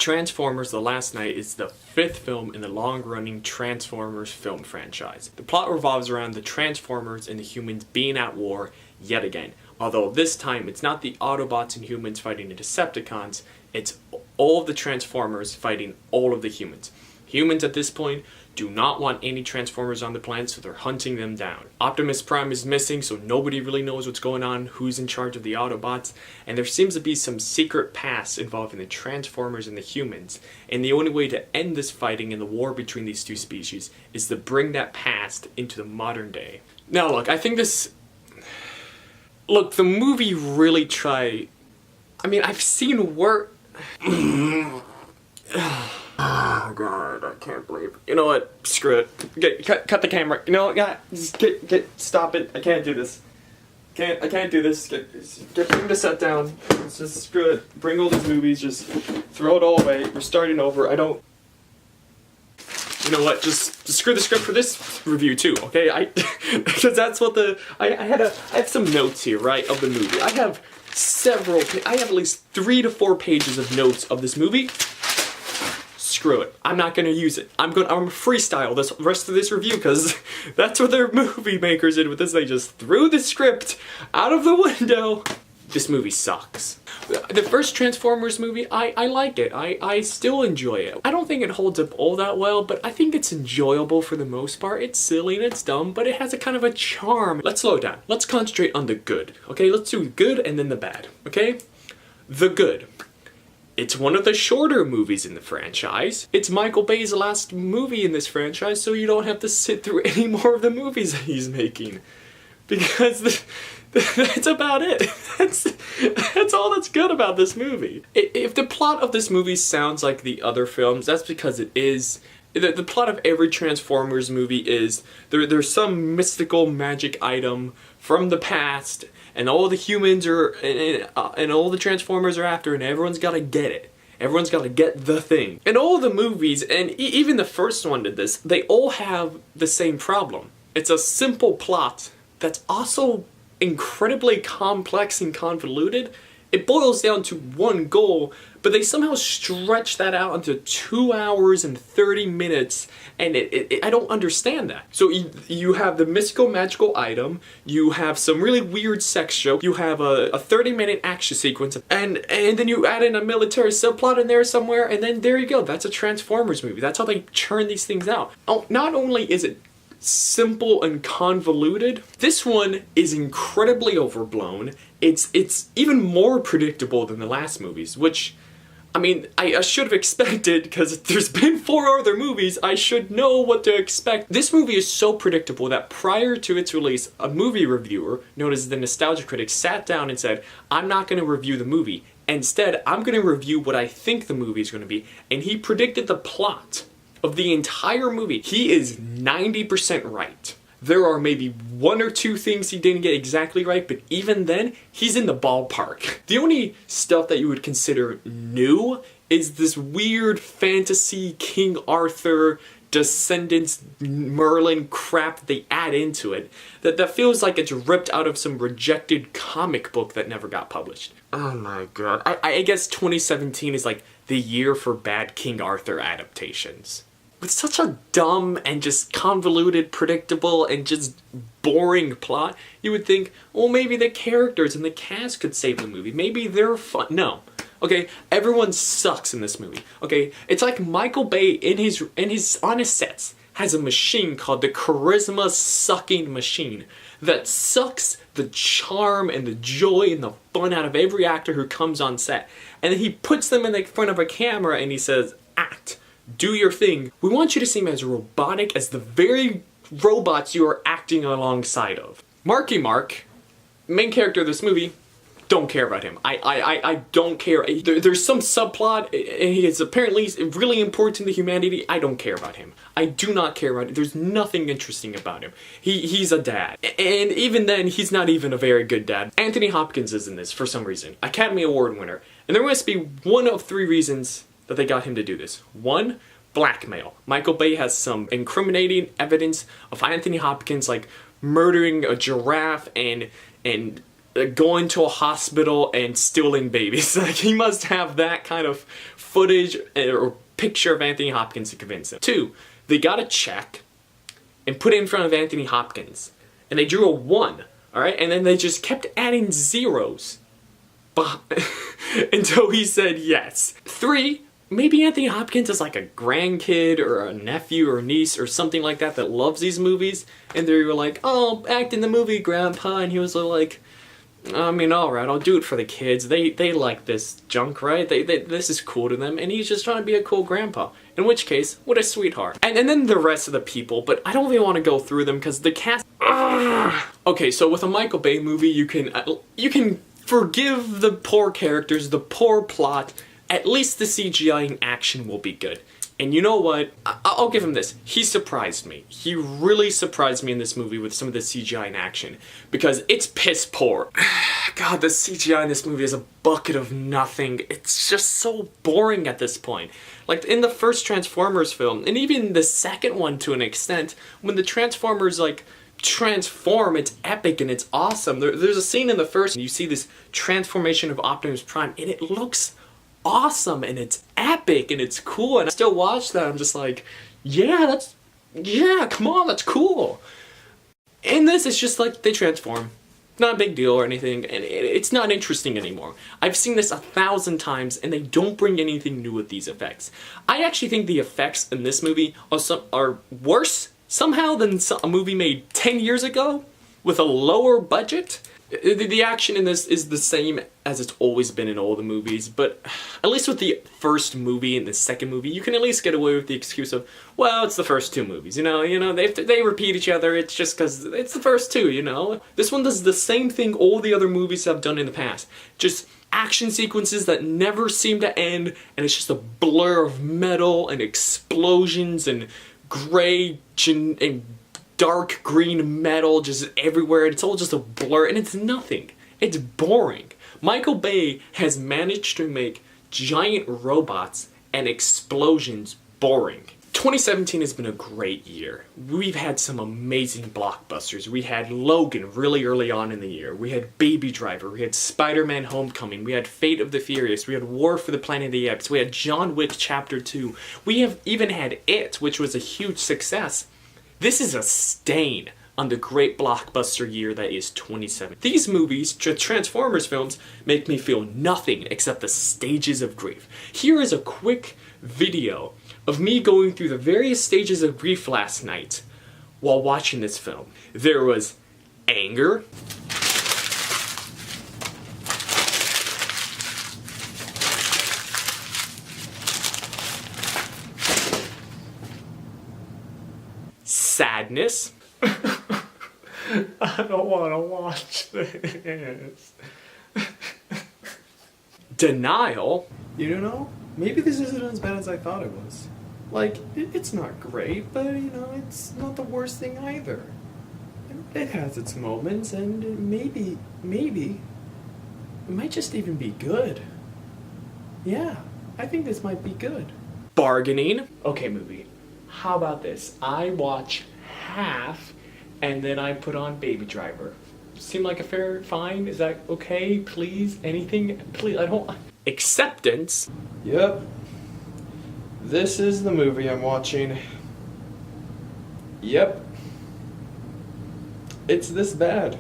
Transformers: The Last Knight is the 5th film in the long-running Transformers film franchise. The plot revolves around the Transformers and the humans being at war yet again. Although this time it's not the Autobots and humans fighting the Decepticons, it's all of the Transformers fighting all of the humans. Humans at this point do not want any Transformers on the planet, so they're hunting them down. Optimus Prime is missing, so nobody really knows what's going on, who's in charge of the Autobots, and there seems to be some secret past involving the Transformers and the humans, and the only way to end this fighting and the war between these two species is to bring that past into the modern day. Now look, I think this... Look, the movie really tried... I mean, I've seen work... Oh god, I can't believe it. You know what? Screw it. Cut the camera. You know what? God, just stop it. I can't do this. I can't do this. Bring the set down. Let's just screw it. Bring all these movies. Just throw it all away. We're starting over. I don't. You know what? Just screw the script for this review too. Okay? Because that's what the I have some notes here, right, of the movie. I have at least 3 to 4 pages of notes of this movie. Screw it. I'm not gonna use it. I'm freestyle this rest of this review because that's what their movie makers did with this. They just threw the script out of the window. This movie sucks. The first Transformers movie, I like it. I still enjoy it. I don't think it holds up all that well, but I think it's enjoyable for the most part. It's silly and it's dumb, but it has a kind of a charm. Let's slow down. Let's concentrate on the good. Okay, let's do the good and then the bad. Okay? The good. It's one of the shorter movies in the franchise. It's Michael Bay's last movie in this franchise, so you don't have to sit through any more of the movies that he's making. Because that's about it. That's all that's good about this movie. If the plot of this movie sounds like the other films, that's because it is. The plot of every Transformers movie is there's some mystical magic item from the past, and all the humans are and all the Transformers are after, and everyone's got to get it. Everyone's got to get the thing. And all the movies, and even the first one did this, they all have the same problem. It's a simple plot that's also incredibly complex and convoluted. It boils down to one goal, but they somehow stretch that out into 2 hours and 30 minutes, and I don't understand that. So you have the mystical magical item, you have some really weird sex joke, you have a 30-minute action sequence, and then you add in a military subplot in there somewhere, and then there you go. That's a Transformers movie. That's how they churn these things out. Oh, not only is it simple and convoluted, this one is incredibly overblown. It's even more predictable than the last movies, which, I mean, I should have expected, because there's been 4 other movies. I should know what to expect. This movie is so predictable that prior to its release, a movie reviewer known as the Nostalgia Critic sat down and said, I'm not going to review the movie. Instead, I'm going to review what I think the movie is going to be. And he predicted the plot of the entire movie. He is 90% right. There are maybe 1 or 2 things he didn't get exactly right, but even then, he's in the ballpark. The only stuff that you would consider new is this weird fantasy King Arthur, Descendants, Merlin crap that they add into it that feels like it's ripped out of some rejected comic book that never got published. Oh my god. I guess 2017 is like the year for bad King Arthur adaptations. With such a dumb and just convoluted, predictable, and just boring plot, you would think, well, maybe the characters and the cast could save the movie. Maybe they're fun. No. Okay, everyone sucks in this movie. Okay, it's like Michael Bay on his sets has a machine called the charisma sucking machine that sucks the charm and the joy and the fun out of every actor who comes on set. And then he puts them in the front of a camera and he says, act. Do your thing. We want you to seem as robotic as the very robots you are acting alongside of. Marky Mark, main character of this movie, don't care about him. I don't care. There's some subplot, and he is apparently really important to humanity. I don't care about him. I do not care about him. There's nothing interesting about him. He's a dad. And even then, he's not even a very good dad. Anthony Hopkins is in this for some reason. Academy Award winner. And there must be 1 of 3 reasons that they got him to do this. 1, blackmail. Michael Bay has some incriminating evidence of Anthony Hopkins like murdering a giraffe and going to a hospital and stealing babies. Like, he must have that kind of footage or picture of Anthony Hopkins to convince him. 2, they got a check and put it in front of Anthony Hopkins, and they drew a 1, alright? And then they just kept adding zeros until he said yes. 3, maybe Anthony Hopkins is like a grandkid or a nephew or niece or something like that that loves these movies, and they were like, oh, act in the movie, Grandpa, and he was like, I mean, alright, I'll do it for the kids. They like this junk, right? This is cool to them, and he's just trying to be a cool grandpa. In which case, what a sweetheart. And then the rest of the people, but I don't really want to go through them because the cast... Okay, so with a Michael Bay movie, you can forgive the poor characters, the poor plot. At least the CGI in action will be good. And you know what? I'll give him this. He surprised me. He really surprised me in this movie with some of the CGI in action. Because it's piss poor. God, the CGI in this movie is a bucket of nothing. It's just so boring at this point. Like, in the first Transformers film, and even the second one to an extent, when the Transformers, like, transform, it's epic and it's awesome. There's a scene in the first, and you see this transformation of Optimus Prime, and it looks awesome and it's epic and it's cool, and I still watch that. I'm just like, yeah, come on, that's cool. And this is just like, they transform. Not a big deal or anything, and it's not interesting anymore. I've seen this 1,000 times, and they don't bring anything new with these effects. I actually think the effects in this movie are worse somehow than a movie made 10 years ago with a lower budget. The action in this is the same as it's always been in all the movies, but at least with the first movie and the second movie, you can at least get away with the excuse of, well, it's the first 2 movies, you know, they repeat each other, it's just because it's the first 2, you know? This one does the same thing all the other movies have done in the past. Just action sequences that never seem to end, and it's just a blur of metal and explosions and gray and dark green metal just everywhere, and it's all just a blur, and it's nothing. It's boring. Michael Bay has managed to make giant robots and explosions boring. 2017 has been a great year. We've had some amazing blockbusters. We had Logan really early on in the year. We had Baby Driver. We had Spider-Man Homecoming. We had Fate of the Furious. We had War for the Planet of the Apes. We had John Wick Chapter 2. We have even had It, which was a huge success. This is a stain on the great blockbuster year that is 2017. These movies, Transformers films, make me feel nothing except the stages of grief. Here is a quick video of me going through the various stages of grief last night while watching this film. There was anger, sadness. I don't want to watch this. Denial. You know, maybe this isn't as bad as I thought it was. Like, it's not great, but you know, it's not the worst thing either. It has its moments, and maybe, it might just even be good. Yeah, I think this might be good. Bargaining. Okay, movie. How about this? I watch half, and then I put on Baby Driver. Seem like a fair fine? Is that okay? Please? Anything? Please, I don't... Acceptance. Yep. This is the movie I'm watching. Yep. It's this bad.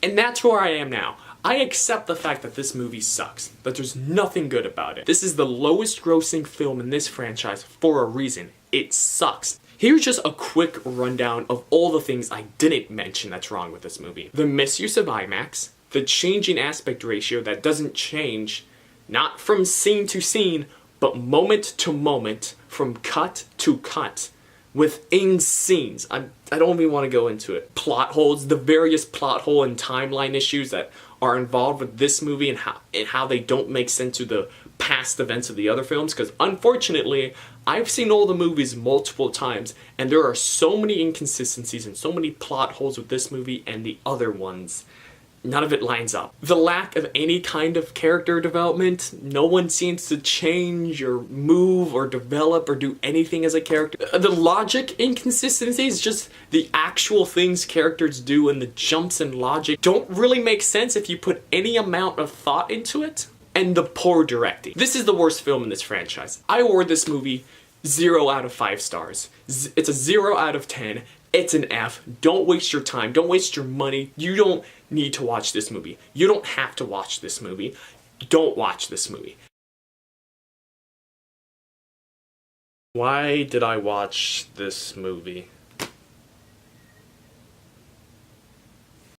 And that's where I am now. I accept the fact that this movie sucks, that there's nothing good about it. This is the lowest grossing film in this franchise for a reason. It sucks. Here's just a quick rundown of all the things I didn't mention that's wrong with this movie. The misuse of IMAX, the changing aspect ratio that doesn't change, not from scene to scene, but moment to moment, from cut to cut, within scenes. I don't even want to go into it. Plot holes, the various plot hole and timeline issues that are involved with this movie and how they don't make sense to the past events of the other films, because unfortunately, I've seen all the movies multiple times, and there are so many inconsistencies and so many plot holes with this movie and the other ones none of it lines up. The lack of any kind of character development, no one seems to change or move or develop or do anything as a character. The logic inconsistencies, just the actual things characters do and the jumps in logic don't really make sense if you put any amount of thought into it. And the poor directing. This is the worst film in this franchise. I award this movie 0 out of 5 stars. It's a 0 out of 10. It's an F. Don't waste your time. Don't waste your money. You don't need to watch this movie. You don't have to watch this movie. Don't watch this movie. Why did I watch this movie?